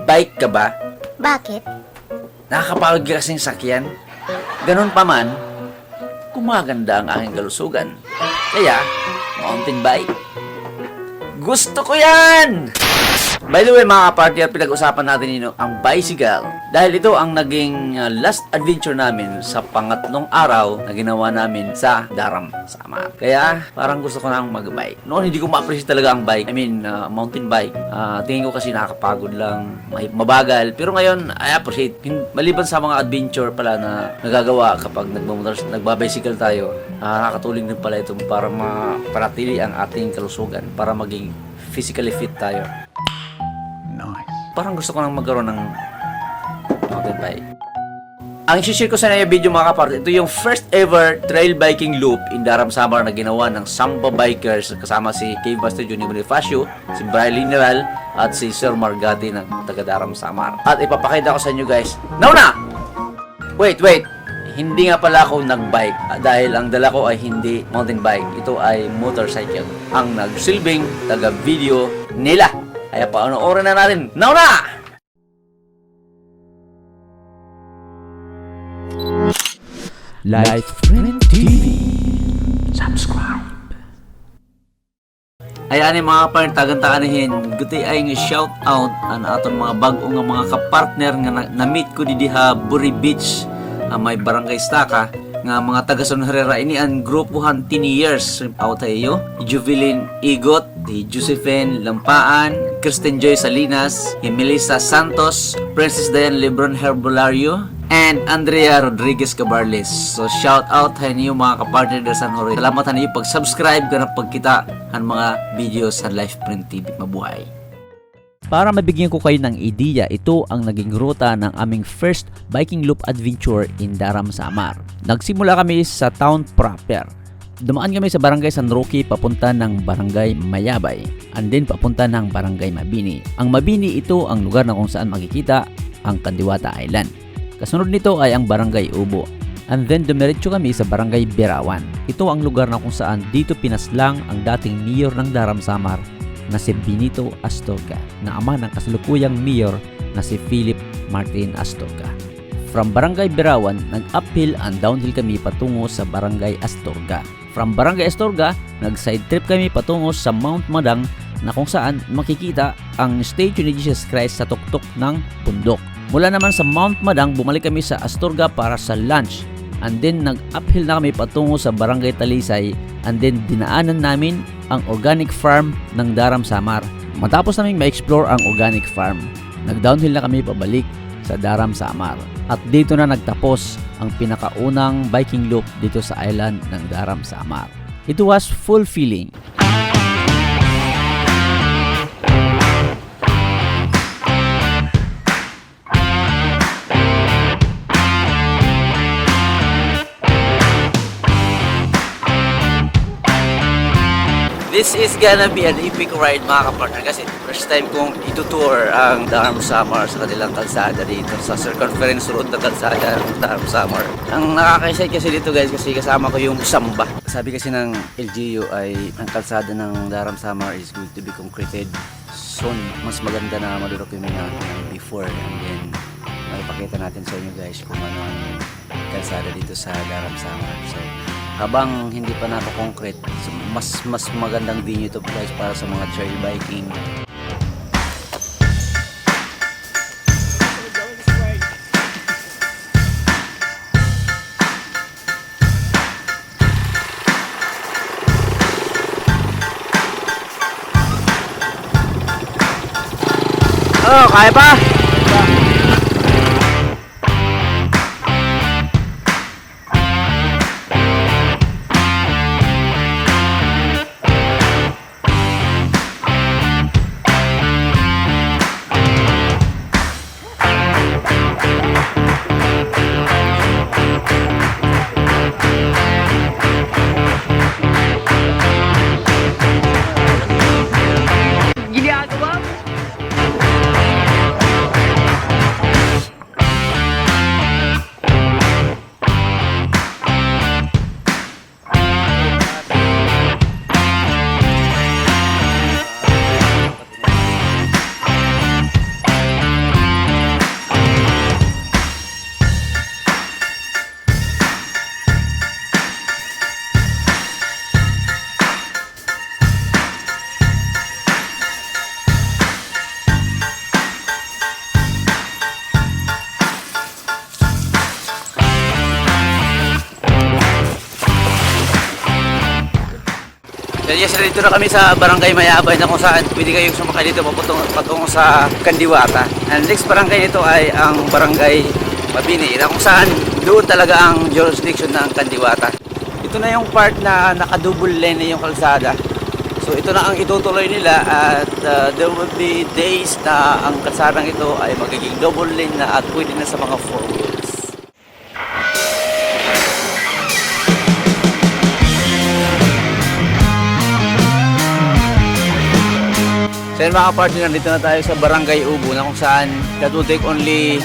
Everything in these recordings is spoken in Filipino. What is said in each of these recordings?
Nagbabike ka ba? Bakit? Nakakapagod ka kasing sakyan? Ganun pa man, gumaganda ang aking kalusugan. Kaya, mountain bike. Gusto ko yan! By the way mga kapartner, pinag-usapan natin yun ang bicycle. Dahil ito ang naging last adventure namin sa pangatlong araw na ginawa namin sa Daram Samar. Kaya parang gusto ko nang mag-bike. Noon hindi ko ma-appreciate talaga ang bike. I mean, mountain bike. Tingin ko kasi nakakapagod lang, mabagal. Pero ngayon, I appreciate. Maliban sa mga adventure pala na nagagawa kapag nagbabicycle tayo, nakakatulong din pala ito para mapanatili ang ating kalusugan, para maging physically fit tayo. Parang gusto ko nang magkaroon ng mountain bike. Ang share ko sa inyo video mga kapatid, ito yung first ever trail biking loop in Daram Samar na ginawa ng Samba Bikers kasama si Cave Master Junior Bonifacio, si Brian Lineral at si Sir Margati ng taga Daram Samar. At ipapakita ko sa inyo guys. Now na! Wait! Hindi nga pala ako nag-bike dahil ang dala ko ay hindi mountain bike. Ito ay motorcycle. Ang nagsilbing taga-video nila. Kaya paano-orin na natin. Now na! Life Friend TV. Subscribe. Ayan mga partner, tagantaanihin. Guti ay shout out ang atong mga bagong nga mga kapartner nga na-meet ko diha Buri Beach, may barangay Staka nga mga taga-San Herrera ini ang grupuhan 10 years out tayo. Juvelin Igot, Josephine Lampaan, Kristen Joy Salinas, Melissa Santos, Princess Diane Lebron Herbolario, and Andrea Rodriguez Cabarles. So shout out sa inyo mga kapartner ng San Jorge. Salamat sa inyo pag-subscribe ka na pagkita ang mga videos sa Life Print TV. Mabuhay! Para mabigyan ko kayo ng ideya, ito ang naging ruta ng aming first biking loop adventure in Daram Samar. Nagsimula kami sa town proper. Dumaan kami sa barangay San Roque papunta ng barangay Mayabay, and then papunta ng barangay Mabini. Ang Mabini ito ang lugar na kung saan makikita ang Kandiwata Island. Kasunod nito ay ang barangay Ubo. And then dumiretso kami sa barangay Birawan. Ito ang lugar na kung saan dito pinaslang ang dating mayor ng Daram Samar na si Benito Astorga, na ama ng kasalukuyang mayor na si Philip Martin Astorga. From barangay Birawan, nag-uphill and downhill kami patungo sa barangay Astorga. From barangay Astorga, nag-side trip kami patungo sa Mount Madang na kung saan makikita ang statue ni Jesus Christ sa tuktok ng bundok. Mula naman sa Mount Madang, bumalik kami sa Astorga para sa lunch. And then nag-uphill na kami patungo sa barangay Talisay, and then dinaanan namin ang organic farm ng Daram Samar. Matapos namin ma-explore ang organic farm, nag-downhill na kami pabalik sa Daram Samar. At dito na nagtapos ang pinakaunang biking loop dito sa island ng Daram Samar. It was fulfilling. This is gonna be an epic ride mga kapartner kasi first time kong itutour ang Daram Samar sa kanilang kalsada dito sa circumference road na kalsada ng Daram Samar. Ang nakaka-excite kasi dito guys kasi kasama ko yung Samba. Sabi kasi ng LGU ay ang kalsada ng Daram Samar is going to be concreted soon. Mas maganda na madurok yung mga before, and then makipakita natin sa inyo guys kung ano ang kalsada dito sa Daram Samar. So habang hindi pa nako-concrete, so mas magandang venue ito guys para sa mga trail biking. Oh, kaya pa? So yes, dito na kami sa Barangay Mayabay na kung saan pwede kayong sumakay dito patungo sa Kandiwata. And next barangay ito ay ang Barangay Mabini na kung saan doon talaga ang jurisdiction ng Kandiwata. Ito na yung part na naka-double lane na yung kalsada. So ito na ang itutuloy nila at there will be days na ang kalsadang ito ay magiging double lane na at pwede na sa mga 4 wheels. So yun mga partner, dito na tayo sa Barangay Ubo na kung saan that will take only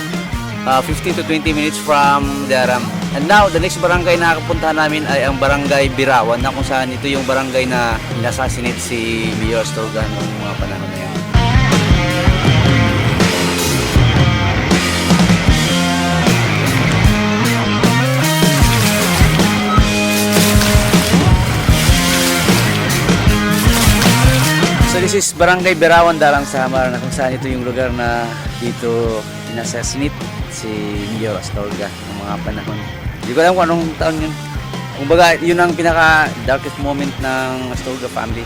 15 to 20 minutes from Daram. And now, the next barangay na kapuntahan namin ay ang Barangay Birawan na kung saan ito yung barangay na inassassinate si Mayor Astorga noong mga panahon na yun. So this is Barangay Birawan, Daram, Samar na kung saan ito yung lugar na dito inassassinate si Mayor Astorga ng mga panahon. Hindi ko alam kung anong taon yun. Kumbaga, yun ang pinaka darkest moment ng Astorga family.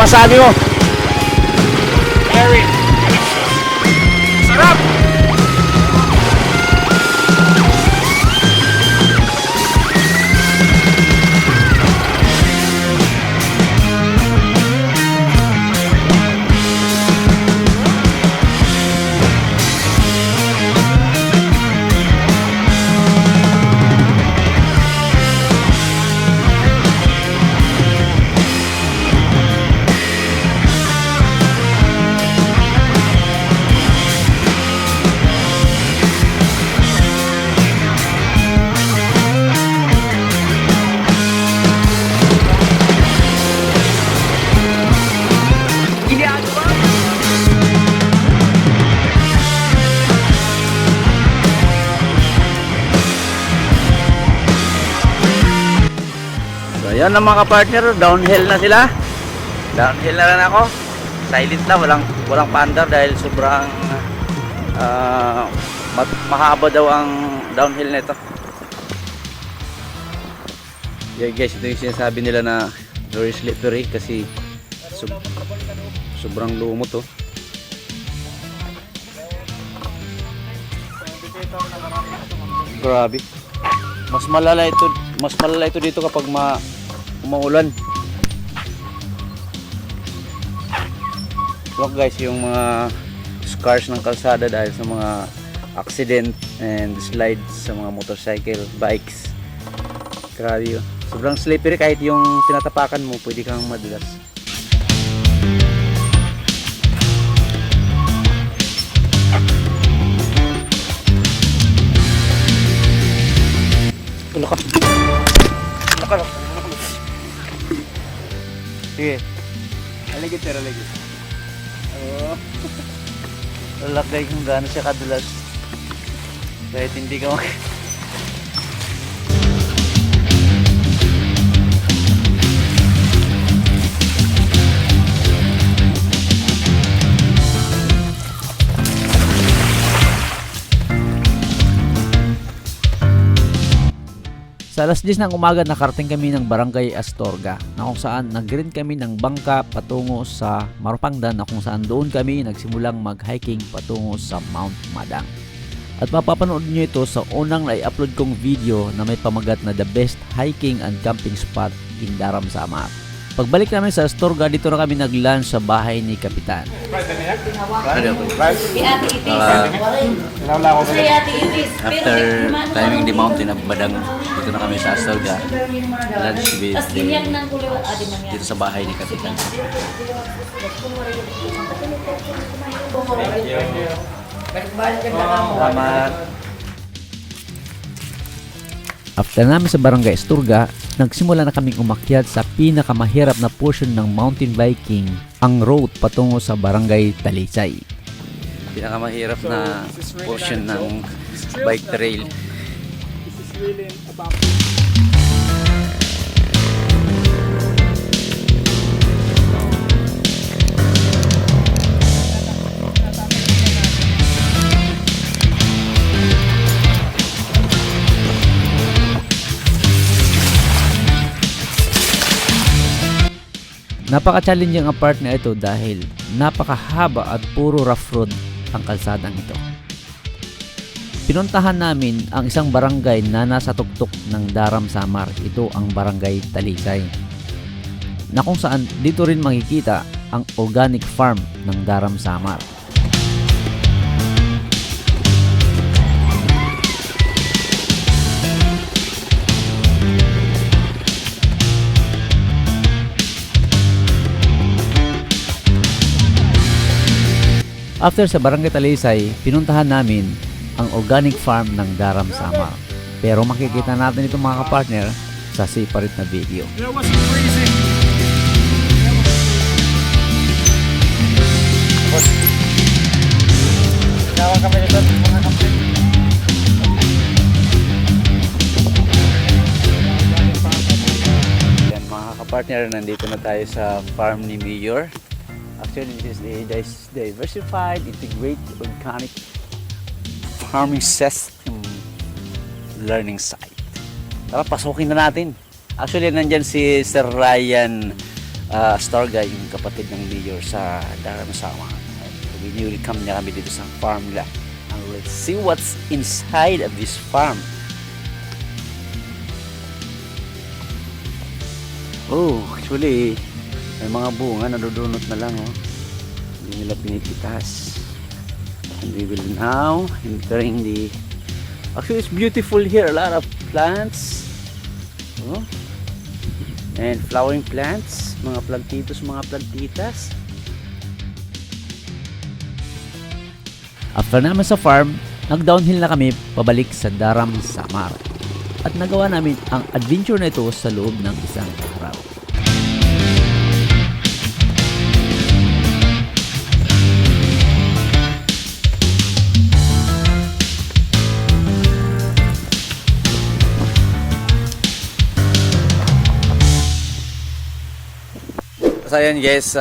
Masabi mo? Very sarap! Yan ang mga partner, downhill na sila. Downhill na rin ako. Silent lang, walang paandar dahil sobrang mahaba daw ang downhill nito. Yeah, guys, ito yung sinasabi nila na very slippery kasi sobrang lumot to. Grabe. Mas malala ito dito kapag umaulan. Look guys, yung mga scars ng kalsada dahil sa mga accident and slides sa mga motorcycle, bikes. Grabe yun. Sobrang slippery, kahit yung tinatapakan mo pwede kang madulas. Sige. Aligid sir, aligid. Oo. Lalakay kung gaano siya kadulas. Kahit hindi ka Sa alas 10 ng umaga nakarating kami ng Barangay Astorga na kung saan nag-rent kami ng bangka patungo sa Marupangdan na kung saan doon kami nagsimulang mag-hiking patungo sa Mount Madang. At mapapanood nyo ito sa unang na-upload kong video na may pamagat na The Best Hiking and Camping Spot in Daram, Samar. Pagbalik namin sa Astorga, dito na kami nag-lunch sa bahay ni Kapitan. After climbing the mountain of Badang, dito na kami sa Astorga. Lunch with dito sa bahay ni Kapitan. Salamat. After namin sa Barangay Astorga, nagsimula na kaming umakyat sa pinakamahirap na portion ng mountain biking, ang road patungo sa Barangay Talisay. Pinakamahirap na portion ng bike trail. Napaka-challenging ang part na ito dahil napakahaba at puro rough road ang kalsadang ito. Pinuntahan namin ang isang barangay na nasa tuktok ng Daram Samar. Ito ang Barangay Talisay, na kung saan dito rin makikita ang organic farm ng Daram Samar. After sa Barangay Talisay, pinuntahan namin ang organic farm ng Daram Samar. Pero makikita natin ito mga kapartner sa separate na video. Yan mga kapartner, nandito na tayo sa farm ni Mayor. Actually, this is a diversified, integrated, organic farming system learning site. Tara, pasukin na natin. Actually, nandyan si Sir Ryan Astorga, yung kapatid ng Mayor sa Daram Samar. Winwelcome niya kami dito sa farm nila. And let's see what's inside of this farm. Oh, actually, may mga bunga nadudunot na lang, oh. Hindi nila pinipitas. And we will now entering the... Actually, it's beautiful here. A lot of plants. Oh. And flowering plants. Mga plantitos, mga plantitas. After naman sa farm, nag-downhill na kami pabalik sa Daram Samar. At nagawa namin ang adventure na ito sa loob ng isang araw. So ayan guys,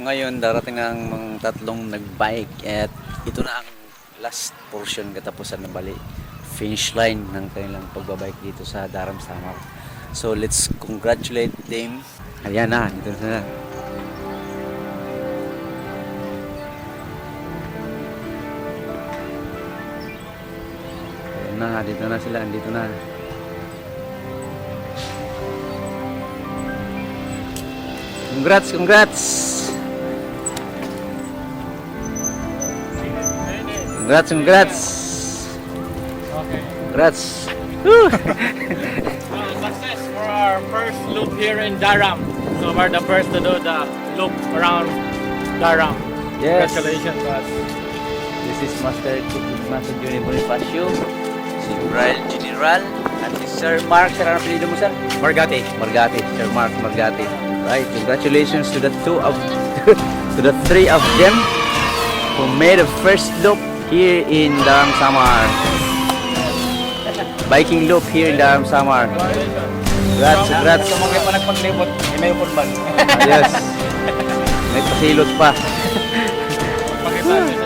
ngayon darating ang mga tatlong nagbike at ito na ang last portion katapusan na bali finish line ng kanilang pagbabike dito sa Daram Samar. So let's congratulate them. Ayan na, dito na. Ayan na, dito na sila, dito na. Congrats, congrats! Congrats, congrats! Okay. Congrats! Success for our first loop here in Daram. So we're the first to do the loop around Daram. Yes! Congratulations to us. This is Master Johnny Bonifacio, si Brian General, at si Sir Mark. Sir, ano apelido mo, Sir? Margati. Margati, Sir Mark Margati. Right, congratulations to the to the three of them who made the first loop here in Daram Samar. Biking loop here in Daram Samar. Congrats, congrats. Kung mga pa nagpaglibot, may upod bag. Yes. May pasilot pa. Pakita nyo